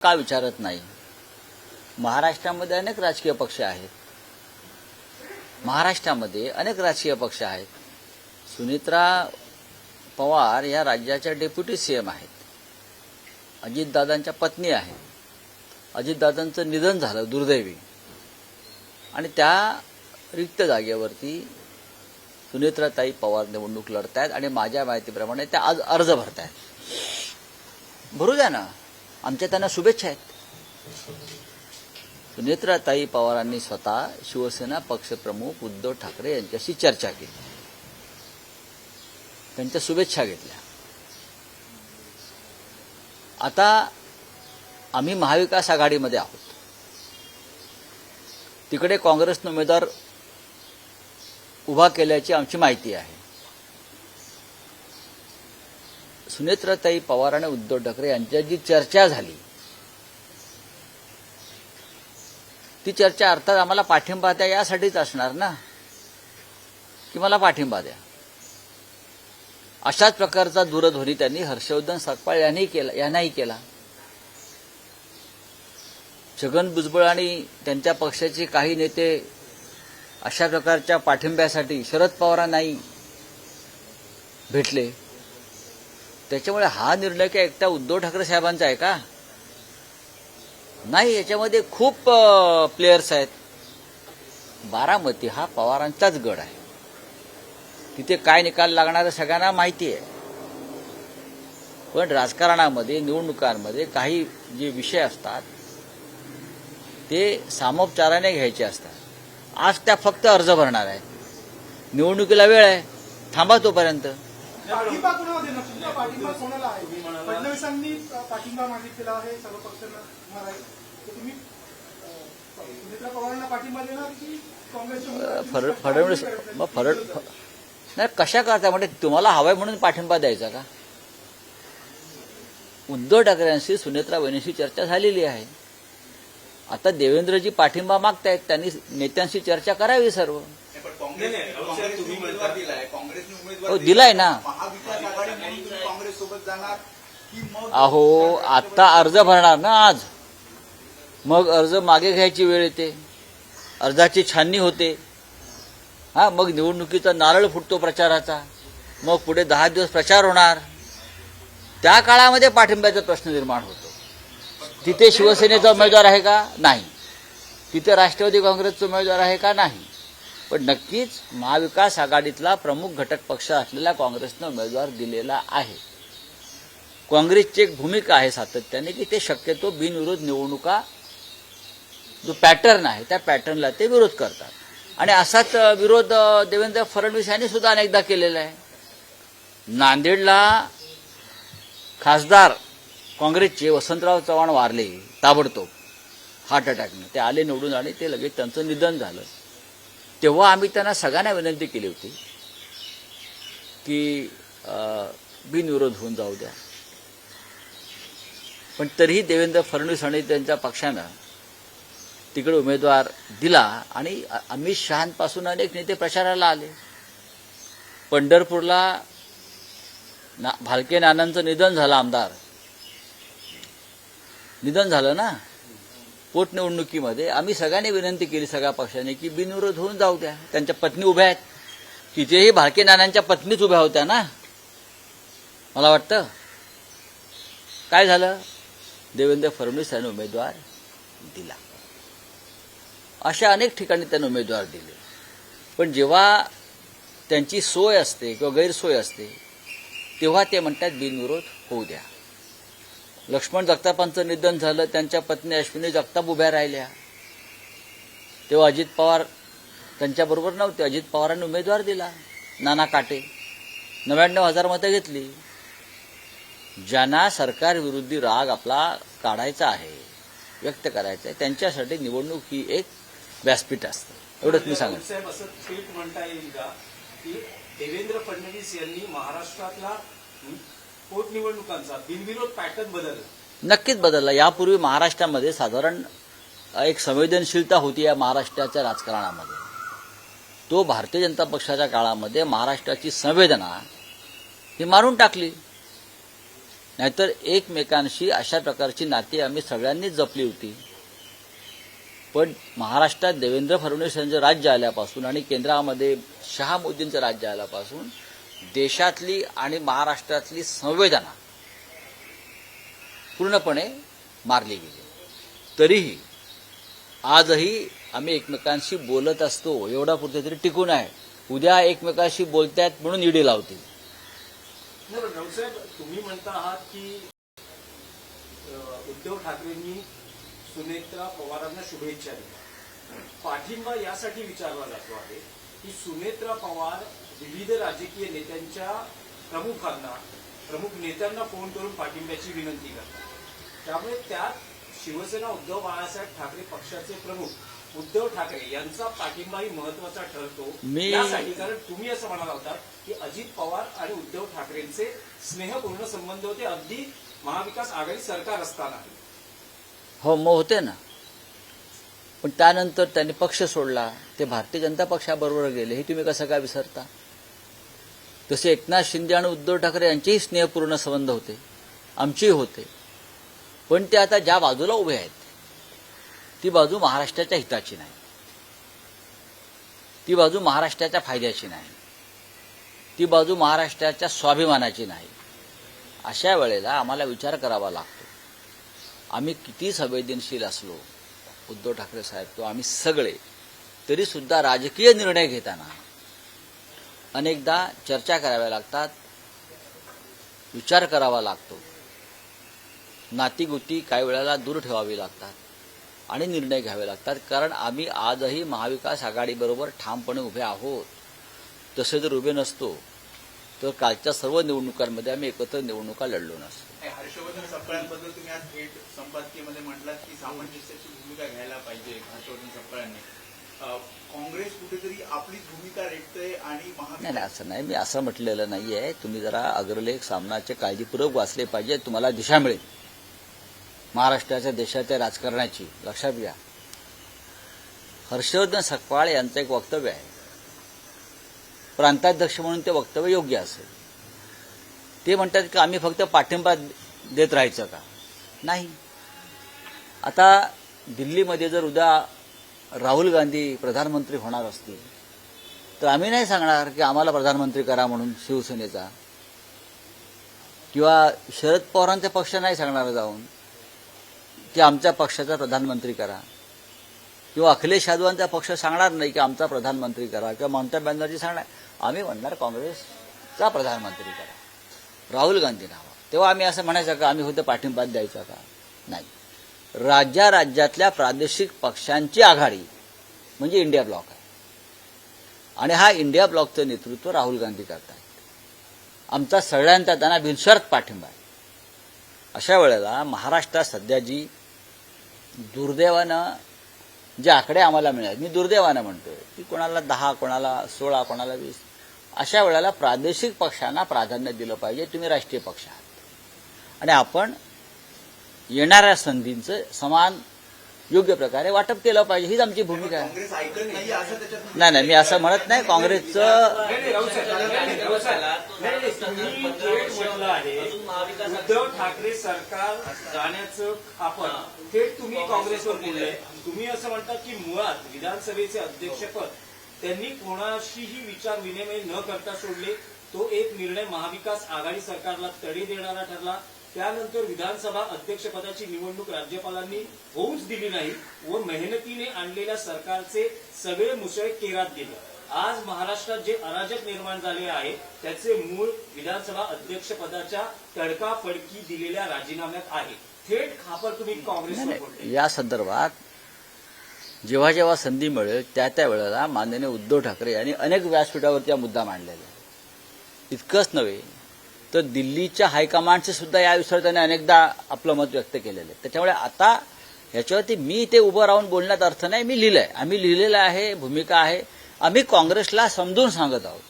का विचारत नाही? महाराष्ट्रामध्ये अनेक राजकीय पक्ष आहेत. महाराष्ट्रामध्ये अनेक राजकीय पक्ष आहेत. सुनेत्रा पवार या राज्याच्या डेप्युटी सीएम आहेत. अजितदादांच्या पत्नी आहेत. अजितदादांचं निधन झालं दुर्दैवी, आणि त्या रिक्त जागेवरती सुनेत्राताई पवार निवडणूक लढतायत आणि माझ्या माहितीप्रमाणे त्या आज अर्ज भरतायत. भरू द्या ना, आमच्या त्यांना शुभेच्छा आहेत. सुनेत्राताई पवारांनी स्वतः शिवसेना पक्षप्रमुख उद्धव ठाकरे यांच्याशी चर्चा केली, त्यांच्या शुभेच्छा घेतल्या. आता आम्ही महाविकास आघाडीमध्ये आहोत. तिकडे काँग्रेसनं उमेदवार उभा केल्याची आमची माहिती आहे. सुनेत्राताई पवार आणि उद्धव ठाकरे यांच्यात जी चर्चा झाली, ती चर्चा अर्थात आम्हाला पाठिंबा द्या यासाठीच असणार ना, की मला पाठिंबा द्या. अशाच प्रकारचा दूरध्वनी त्यांनी हर्षवर्धन सकपाळ यांनाही केला. छगन भुजबळ आणि त्यांच्या पक्षाचे काही नेते अशा प्रकारच्या पाठिंब्यासाठी शरद पवारांनाही भेटले. त्याच्यामुळे हा निर्णय काय एकटा उद्धव ठाकरे साहेबांचा आहे का? नाही, याच्यामध्ये खूप प्लेयर्स आहेत. बारामती हा पवारांचाच गड आहे. तिथे काय निकाल लागणार सगळ्यांना माहिती आहे. पण राजकारणामध्ये, निवडणुकांमध्ये काही जे विषय असतात ते सामोपचाराने घ्यायचे असतात. आज त्या फक्त अर्ज भरणार आहेत. निवडणुकीला वेळ आहे, थांबा तोपर्यंत. पाठिंबा कोणाला देणार? तुमचा पाठिंबा कोणाला आहे? फडणवीसांनी पाठिंबा मागितलेला आहे सर्व पक्षांना. तुम्ही सुनेत्रा पवारांना पाठिंबा देणार की फडणवीस नाही, कशा करता म्हणजे तुम्हाला हवाय म्हणून पाठिंबा द्यायचा का? उद्धव ठाकरेंशी सुनेत्रा वहिनीशी चर्चा झालेली आहे. आता देवेंद्रजी पाठिंबा मागतायत, त्यांनी नेत्यांशी चर्चा करावी सर्व. हो, दिलाय ना. अहो, आता अर्ज भरणार ना आज, मग अर्ज मागे घ्यायची वेळ येते, अर्जाची छाननी होते. मग निवडणुकीचा नारळ फुटतो प्रचाराचा, मग पुढे 10 दिवस प्रचार होणार. त्या काळामध्ये पाठिंब्याचा प्रश्न निर्माण होतो. तिथे शिवसेनेचा उमेदवार आहे का? नाही. तिथे राष्ट्रवादी काँग्रेसचा उमेदवार आहे का? नाही. पण नक्कीच महाविकास आघाडीतला प्रमुख घटक पक्ष असलेला काँग्रेसनं उमेदवार दिलेला आहे. काँग्रेसची एक भूमिका आहे सातत्याने की ते शक्यतो बिनविरोध निवडणुका, जो पॅटर्न आहे त्या पॅटर्नला ते विरोध करतात. आणि असाच विरोध देवेंद्र फडणवीस यांनी सुद्धा अनेकदा केलेला आहे. नांदेडला खासदार काँग्रेसचे वसंतराव चव्हाण वारले ताबडतोब हार्ट अटॅकने. ते आले निवडून आणि ते लगेच त्यांचं निधन झालं. तेव्हा आम्ही त्यांना सगळ्यांना विनंती केली होती की बिनविरोध होऊन जाऊ द्या. पण तरीही देवेंद्र फडणवीस आणि त्यांच्या पक्षानं तिकडे उमेदवार दिला आणि अमित शहांपासून अनेक नेते प्रचाराला आले. पंढरपूरला भालके नानांचं निधन झालं, आमदार निधन झालं ना पोटनिवडणुकीमध्ये. आम्ही सगळ्यांनी विनंती केली सगळ्या पक्षांनी की बिनविरोध होऊन जाऊ द्या. त्यांच्या पत्नी उभ्या आहेत, तिथेही भालके नानांच्या पत्नीच उभ्या होत्या ना. मला वाटतं काय झालं, देवेंद्र फडणवीस यांनी उमेदवार दिला. अशा अनेक ठिकाणी त्यांनी उमेदवार दिले. पण जेव्हा त्यांची सोय असते किंवा गैरसोय असते तेव्हा ते म्हणतात बिनविरोध होऊ द्या. लक्ष्मण जगतापांचं निधन झालं, त्यांच्या पत्नी अश्विनी जगताप उभ्या राहिल्या. तेव्हा अजित पवार त्यांच्याबरोबर नव्हते. अजित पवारांनी उमेदवार दिला, नाना काटे. 99,000 मतं घेतली. ज्यांना सरकारविरुद्धी राग आपला काढायचा आहे, व्यक्त करायचा आहे, त्यांच्यासाठी निवडणूक ही एक व्यासपीठ असतं. एवढंच मी सांगेन. साहेब, असं थेट म्हणता येईल का की देवेंद्र फडणवीस यांनी महाराष्ट्रातला पोटनिवडणुकांचा बिनविरोध पॅटर्न बदलला? नक्कीच बदलला. यापूर्वी महाराष्ट्रामध्ये साधारण एक संवेदनशीलता होती या महाराष्ट्राच्या राजकारणामध्ये. तो भारतीय जनता पक्षाच्या काळामध्ये महाराष्ट्राची संवेदना ही मारून टाकली. नाहीतर एकमेकांशी अशा प्रकारची नाती आम्ही सगळ्यांनीच जपली होती. पण महाराष्ट्रात देवेंद्र फडणवीस यांचं राज्य आल्यापासून आणि केंद्रामध्ये शहा मोदींचं राज्य आल्यापासून देशातली आणि महाराष्ट्रातली संवेदना पूर्णपणे मारली गेली. तरीही आजही आम्ही एकमेकांशी बोलत असतो, एवढा पुरते तरी टिकून आहे. उद्या एकमेकांशी बोलतायत म्हणून ईडी लावतील. नाही पण राऊतसाहेब, तुम्ही म्हणता आहात की उद्धव ठाकरेंनी सुनेत्रा पवारांना शुभेच्छा दिल्या. पाठिंबा यासाठी विचारला जातो आहे की सुनेत्रा पवार विविध राजकीय नेत्यांच्या प्रमुख नेत्यांना फोन करून पाठिंब्याची विनंती करतात. त्यामुळे त्यात शिवसेना उद्धव बाळासाहेब ठाकरे पक्षाचे प्रमुख उद्धव ठाकरे यांचा पाठिंबाही महत्वाचा ठरतो. यासाठी कारण तुम्ही असं म्हणाला होता की अजित पवार आणि उद्धव ठाकरेंचे स्नेहपूर्ण संबंध होते, अगदी महाविकास आघाडी सरकार असतानाही. हो, मग होते ना. पण त्यानंतर त्यांनी पक्ष सोडला, ते भारतीय जनता पक्षाबरोबर गेले. हे तुम्ही कसं काय विसरता? तसे एकनाथ शिंदे आणि उद्धव ठाकरे यांचेही स्नेहपूर्ण संबंध होते, आमचेही होते. पण ते आता ज्या बाजूला उभे आहेत ती बाजू महाराष्ट्राच्या हिताची नाही, ती बाजू महाराष्ट्राच्या फायद्याची नाही, ती बाजू महाराष्ट्राच्या स्वाभिमानाची नाही. अशा वेळेला आम्हाला विचार करावा लागतो. आम्ही किती संवेदनशील असलो, उद्धव ठाकरे साहेब तो आम्ही सगळे, तरी सुद्धा राजकीय निर्णय घेताना अनेकदा चर्चा कराव्या लागतात, विचार करावा लागतो, नातीगुती काही वेळेला दूर ठेवावी लागतात आणि निर्णय घ्यावे लागतात. कारण आम्ही आजही महाविकास आघाडीबरोबर ठामपणे उभे आहोत. तसे जर उभे नसतो तर कालच्या सर्व निवडणुकांमध्ये आम्ही एकत्र निवडणुका लढलो नसतो. हर्षवर्धन सपकाळांबद्दल तुम्ही आज थेट संपादकीयमध्ये म्हटलात की सामंजस्याची भूमिका घ्यायला पाहिजे हर्षवर्धन सपकाळांनी. काँग्रेस कुठेतरी आपलीच भूमिका रेटतंय आणि नाही, असं नाही, मी असं म्हटलेलं नाहीये. तुम्ही जरा अग्रलेख सामनाचे काळजीपूर्वक वाचले पाहिजे, तुम्हाला दिशा मिळेल महाराष्ट्राच्या देशाच्या राजकारणाची. लक्षात घ्या, हर्षवर्धन सपकाळ यांचं एक वक्तव्य आहे, प्रांताध्यक्ष म्हणून ते वक्तव्य योग्य असेल. ते म्हणतात की आम्ही फक्त पाठिंबा देत राहायचं का? नाही. आता दिल्लीमध्ये जर उद्या राहुल गांधी प्रधानमंत्री होणार असतील तर आम्ही नाही सांगणार की आम्हाला प्रधानमंत्री करा म्हणून शिवसेनेचा, किंवा शरद पवारांचा पक्ष नाही सांगणार जाऊन की आमच्या पक्षाचा प्रधानमंत्री करा, किंवा अखिलेश यादवांचा पक्ष सांगणार नाही की आमचा प्रधानमंत्री करा, किंवा ममता बॅनर्जी सांगणार. आम्ही म्हणणार काँग्रेसचा प्रधानमंत्री करा, राहुल गांधी नावा. तेव्हा आम्ही असं म्हणायचं का आम्ही फक्त पाठिंबा द्यायचा का? नाही. राज्यातल्या प्रादेशिक पक्षांची आघाडी म्हणजे इंडिया ब्लॉक आहे आणि हा इंडिया ब्लॉकचं नेतृत्व राहुल गांधी करतायत. आमचा सगळ्यांचा त्यांना बिनशर्त पाठिंबा आहे. अशा वेळेला महाराष्ट्रात सध्या जी दुर्दैवानं जे आकडे आम्हाला मिळाले, मी दुर्दैवानं म्हणतोय की कोणाला 10, कोणाला 16, कोणाला 20, अशा वेळेला प्रादेशिक पक्षांना प्राधान्य दिलं पाहिजे. तुम्ही राष्ट्रीय पक्ष आहात आणि आपण येणाऱ्या संधींचं समान योग्य प्रकारे वाटप केलं पाहिजे, हीच आमची भूमिका आहे. काँग्रेस ऐकत नाही असं त्याच्यात नाही, मी असं म्हणत नाही. काँग्रेसचं म्हटलं आहे उद्धव ठाकरे सरकार जाण्याचं आपण थेट तुम्ही काँग्रेसवर बोलले. तुम्ही असं म्हणता की मुळात विधानसभेचे अध्यक्षपद त्यांनी कोणाशीही विचार विनिमय न करता सोडले. तो एक निर्णय महाविकास आघाडी सरकारला तडे देणारा ठरला. त्यानंतर विधानसभा अध्यक्षपदाची निवडणूक राज्यपालांनी होऊच दिली नाही व मेहनतीने आणलेल्या सरकारचे सगळे मुसळे केरात गेले. आज महाराष्ट्रात जे अराजक निर्माण झाले आहे त्याचे मूळ विधानसभा अध्यक्षपदाच्या तडकाफडकी दिलेल्या राजीनाम्यात आहे. थेट खापर तुम्ही काँग्रेसवर बोलले. या संदर्भात जेव्हा जेव्हा संधी मिळेल त्या वेळेला माननीय उद्धव ठाकरे यांनी अनेक व्यासपीठावरती हा मुद्दा मांडलेला आहे. इतकंच नव्हे तर दिल्लीच्या हायकमांडचे सुद्धा या विषयावर त्यांनी अनेकदा आपलं मत व्यक्त केलेलं आहे. त्याच्यामुळे आता ह्याच्यावरती मी ते उभं राहून बोलण्यात अर्थ नाही. मी लिहिलंय, आम्ही लिहिलेलं आहे, भूमिका आहे. आम्ही काँग्रेसला समजून सांगत आहोत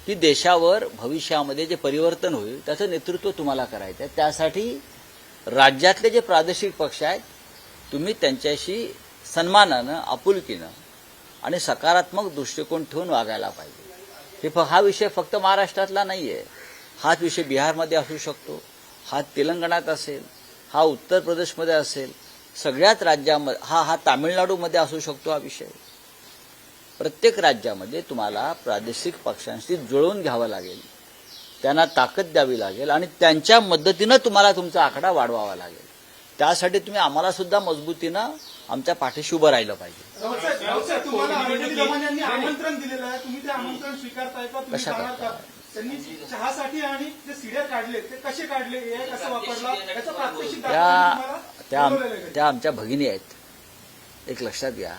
की देशावर भविष्यामध्ये जे परिवर्तन होईल त्याचं नेतृत्व तुम्हाला करायचं आहे. त्यासाठी राज्यातले जे प्रादेशिक पक्ष आहेत तुम्ही त्यांच्याशी सन्मानानं, आपुलकीनं आणि सकारात्मक दृष्टिकोन ठेवून वागायला पाहिजे. हा विषय फक्त महाराष्ट्रातला नाहीये. हाच विषय बिहारमध्ये असू शकतो, हा तेलंगणात असेल, हा उत्तर प्रदेशमध्ये असेल, सगळ्याच राज्यामध्ये, हा तामिळनाडूमध्ये असू शकतो. हा विषय प्रत्येक राज्यामध्ये तुम्हाला प्रादेशिक पक्षांशी जुळवून घ्यावं लागेल, त्यांना ताकद द्यावी लागेल आणि त्यांच्या मदतीनं तुम्हाला तुमचा आकडा वाढवावा लागेल. त्यासाठी तुम्ही आम्हाला सुद्धा मजबूतीनं आमच्या पाठीशी उभं राहिलं पाहिजे. राऊत साहेब, तुम्हाला अंजली दमानी यांनी आमंत्रण दिलेलं आहे, तुम्ही ते आमंत्रण स्वीकारताय का? तुम्ही कशा जाणार का? करताय? त्यांनी चहासाठी आणि जे सीड्या काढले ते कसे काढले, हे कसं वापरला, याचं प्रात्यक्षिक दाखवून तुम्हाला बोलवलेलं आहे. त्या आमच्या भगिनी आहेत. एक लक्षात घ्या,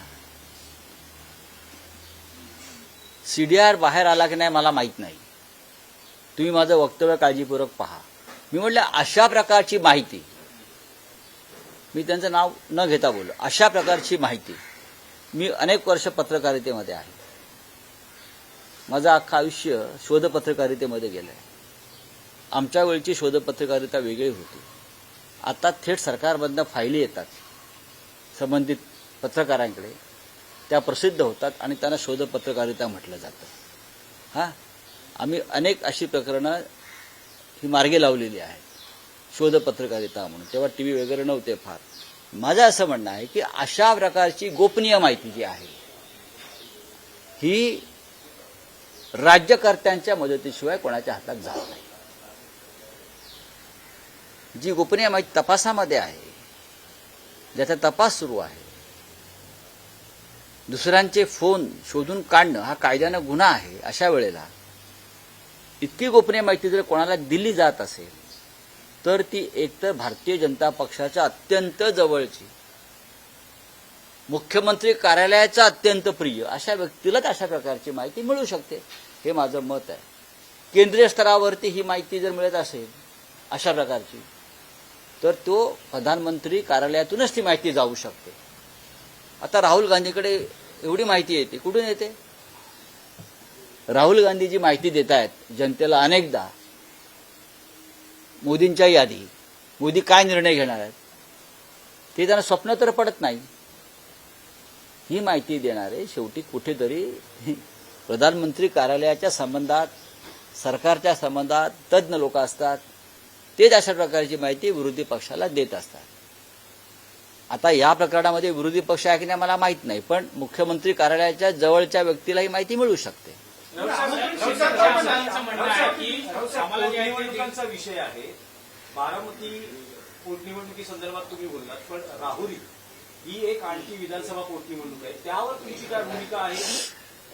सीडीआर बाहेर आला की नाही मला माहीत नाही. तुम्ही माझं वक्तव्य काळजीपूर्वक पहा. मी म्हटलं अशा प्रकारची माहिती, मी त्यांचं नाव न घेता बोललो, अशा प्रकारची माहिती, मी अनेक वर्ष पत्रकारितेमध्ये आहे. माझं अख्खं आयुष्य शोधपत्रकारितेमध्ये गेलं आहे. आमच्या वेळची शोधपत्रकारिता वेगळी होती. आता थेट सरकारमधनं फायली येतात संबंधित पत्रकारांकडे, त्या प्रसिद्ध होतात आणि त्यांना शोधपत्रकारिता म्हटलं जातं. आम्ही अनेक अशी प्रकरणं ही मार्गी लावलेली आहेत शोधपत्रकारिता म्हणून. तेव्हा टीव्ही वगैरे नव्हते फार. माझं असं म्हणणं आहे की अशा प्रकारची गोपनीय माहिती जी आहे ही राज्यकर्त्यांच्या मदतीशिवाय कोणाच्या हातात जात नाही. जी गोपनीय माहिती तपासामध्ये आहे, ज्याचा तपास सुरू आहे, दुसऱ्यांचे फोन शोधून काढणं हा कायद्यानं गुन्हा आहे. अशा वेळेला इतकी गोपनीय माहिती जर कोणाला दिली जात असेल तर ती एकतर भारतीय जनता पक्षाच्या अत्यंत जवळची, मुख्यमंत्री कार्यालयाचा अत्यंत प्रिय अशा व्यक्तीलाच अशा प्रकारची माहिती मिळू शकते, हे माझं मत आहे. केंद्रीय स्तरावरती ही माहिती जर मिळत असेल अशा प्रकारची, तर तो प्रधानमंत्री कार्यालयातूनच ती माहिती जाऊ शकते. आता राहुल गांधीकडे एवढी माहिती येते, कुठून येते? राहुल गांधी जी माहिती देत आहेत जनतेला अनेकदा, मोदींच्याही आधी, मोदी काय निर्णय घेणार आहेत ते त्यांना स्वप्न तर पडत नाही. ही माहिती देणारे शेवटी कुठेतरी प्रधानमंत्री कार्यालयाच्या संबंधात, सरकारच्या संबंधात तज्ज्ञ लोक असतात. तेच अशा प्रकारची माहिती विरोधी पक्षाला देत असतात. आता या प्रकरणामध्ये विरोधी पक्ष आहे की नाही मला माहीत नाही, पण मुख्यमंत्री कार्यालयाच्या जवळच्या व्यक्तीला ही माहिती मिळू शकते. पोटनिवडणुकांचा विषय आहे. बारामती पोटनिवडणुकी संदर्भात तुम्ही बोललात, पण राहुरी ही एक आणखी विधानसभा पोटनिवडणूक आहे. त्यावर तुमची काय भूमिका आहे?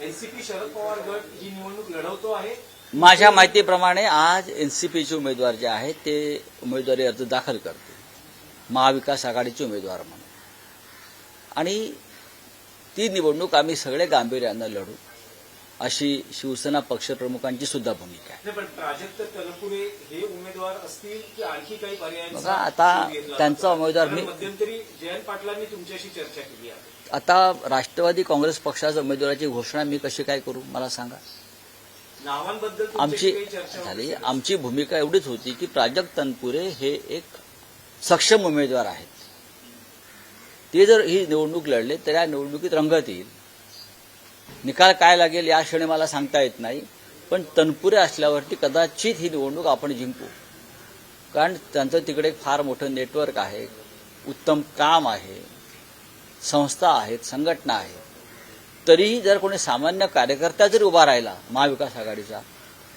एनसीपी शरद पवार गट ही निवडणूक लढवतो आहे. माझ्या माहितीप्रमाणे आज एनसीपीचे उमेदवार जे आहेत ते उमेदवारी अर्ज दाखल करतील, महाविकास आघाडीचे उमेदवार म्हणून. आणि ती निवडणूक आम्ही सगळे गांभीर्यानं लढू अशी शिवसेना पक्षप्रमुखांची सुद्धा भूमिका आहे. पण प्राजक्त तलपुरे हे उमेदवार असतील की आणखी काही पर्याय? बघा, आता त्यांचा उमेदवार मध्यंतरी जयंत पाटलांनी तुमच्याशी चर्चा केली आहे. आता राष्ट्रवादी काँग्रेस पक्षाच्या उमेदवाराची घोषणा मी कशी काय करू मला सांगा. नावांबद्दल आमची झाली, आमची भूमिका एवढीच होती की प्राजक्त तनपुरे हे एक सक्षम उमेदवार आहेत. ते जर ही निवडणूक लढले तर या निवडणुकीत रंगत येईल. निकाल काय लागेल या क्षणी मला सांगता येत नाही, पण तनपुरे असल्यावरती कदाचित ही निवडणूक आपण जिंकू. कारण त्यांचं तिकडे फार मोठं नेटवर्क आहे, उत्तम काम आहे, संस्था आहेत, संघटना आहेत. तरीही जर कोणी सामान्य कार्यकर्ता जरी उभा राहिला महाविकास आघाडीचा,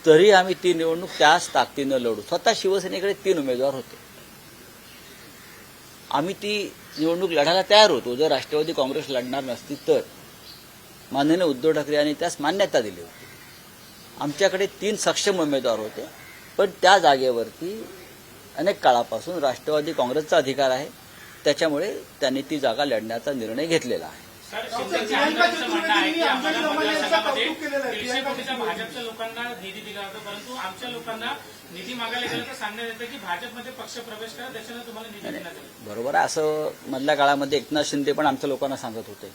तरी आम्ही ती निवडणूक त्याच ताकदीनं लढू. स्वतः शिवसेनेकडे 3 उमेदवार होते. आम्ही ती निवडणूक लढायला तयार होतो. जर राष्ट्रवादी काँग्रेस लढणार नसती तर माननीय उद्धव ठाकरे यांनी त्यास मान्यता दिली होती. आमच्याकडे 3 सक्षम उमेदवार होते, पण त्या जागेवरती अनेक काळापासून राष्ट्रवादी काँग्रेसचा अधिकार आहे. त्याच्यामुळे त्यांनी ती जागा लढण्याचा निर्णय घेतलेला आहे. प्रियंका चतुर्वेदींनी अंजली दमानी यांचं कौतुक केलेलं आहे. प्रियंका भाजपच्या लोकांना निधी दिला होता, परंतु आमच्या लोकांना निधी मागायला गेलं तर सांगण्यात येतं की भाजपमध्ये पक्ष प्रवेश करा, त्याच्यानं तुम्हाला निधी देण्यात येईल. बरोबर आहे. असं मधल्या काळामध्ये एकनाथ शिंदे पण आमच्या लोकांना सांगत होते,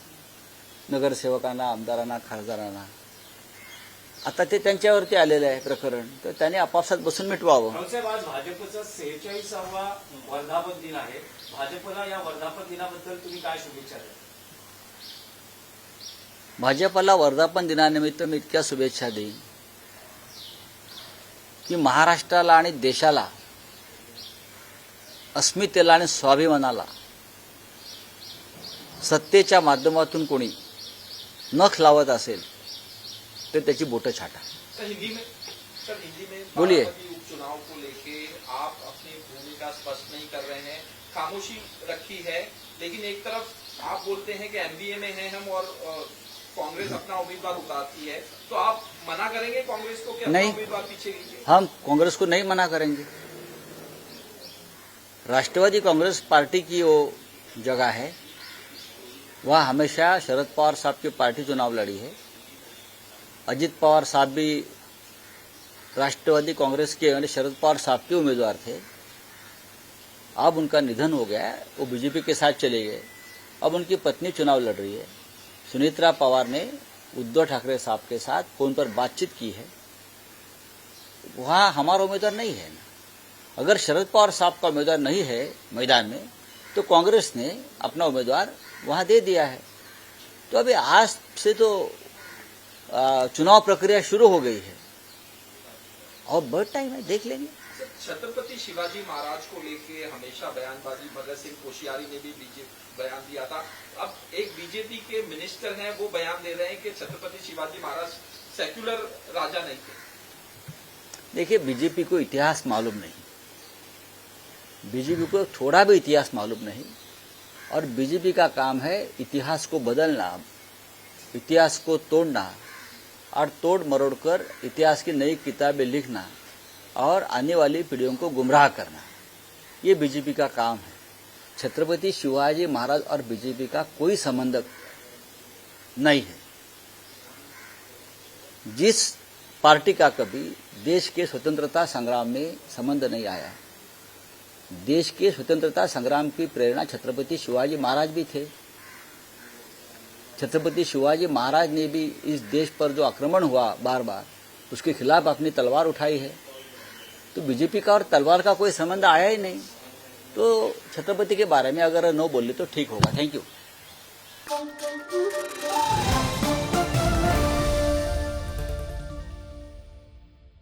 नगरसेवकांना, आमदारांना, खासदारांना. आता ते त्यांच्यावरती आलेलं आहे प्रकरण, तर त्यांनी आपापसात बसून मिटवावं. रावसाहेब, आज भाजपचा 46वा वर्धापन दिन आहे. भाजपला या वर्धापन दिनाबद्दल तुम्ही काय शुभेच्छा द्याल? भाजपला वर्धापन दिनानिमित्त मी इतक्या शुभेच्छा देईन की महाराष्ट्राला आणि देशाला अस्मितेला आणि स्वाभिमानाला सत्तेच्या माध्यमातून कोणी नख लावत असेल तर त्याची बोटं छाटा. हिंदी में बोलिए. बाराबंकी उपचुनाव को लेके आप अपनी भूमिका स्पष्ट नहीं कर रहे हैं, खामोशी रखी है, लेकिन एक तरफ आप बोलते हैं कि एनडीए में हैं हम और कांग्रेस अपना उम्मीदवार उतारती है, तो आप मना करेंगे कांग्रेस को कि अपना नहीं. उम्मीदवार पीछे कीजिए? हम कांग्रेस को नहीं मना करेंगे. राष्ट्रवादी कांग्रेस पार्टी की वो जगह है, वह हमेशा शरद पवार साहब की पार्टी चुनाव लड़ी है. अजित पवार साहब भी राष्ट्रवादी कांग्रेस के यानी शरद पवार साहब के उम्मीदवार थे. अब उनका निधन हो गया, वो बीजेपी के साथ चले गए. अब उनकी पत्नी चुनाव लड़ रही है. सुनीत्रा पवार ने उद्धव ठाकरे साहब के साथ फोन पर बातचीत की है. वहां हमारा उम्मीदवार नहीं है ना. अगर शरद पवार साहब का उम्मीदवार नहीं है मैदान में, तो कांग्रेस ने अपना उम्मीदवार वहां दे दिया है. तो अभी आज से तो चुनाव प्रक्रिया शुरू हो गई है और बहुत टाइम है, देख लेंगे. छत्रपति शिवाजी महाराज को लेके हमेशा बयानबाजी, भगत सिंह कोश्यारी ने भी बयान दिया था. अब एक बीजेपी के मिनिस्टर हैं, वो बयान दे रहे हैं कि छत्रपति शिवाजी महाराज सेक्युलर राजा नहीं थे. देखिए, बीजेपी को इतिहास मालूम नहीं, बीजेपी को थोड़ा भी इतिहास मालूम नहीं. और बीजेपी का काम है इतिहास को बदलना, इतिहास को तोड़ना और तोड़ मरोड़ कर इतिहास की नई किताबें लिखना और आने वाली पीढ़ियों को गुमराह करना. ये बीजेपी का काम है. छत्रपति शिवाजी महाराज और बीजेपी का कोई संबंध नहीं है. जिस पार्टी का कभी देश के स्वतंत्रता संग्राम में संबंध नहीं आया, देश के स्वतंत्रता संग्राम की प्रेरणा छत्रपति शिवाजी महाराज भी थे. छत्रपति शिवाजी महाराज ने भी इस देश पर जो आक्रमण हुआ बार बार, उसके खिलाफ अपनी तलवार उठाई है. तो बीजेपी का और तलवार का कोई संबंध आया ही नहीं. तो छत्रपति के बारे में अगर न बोले तो ठीक होगा. Thank you.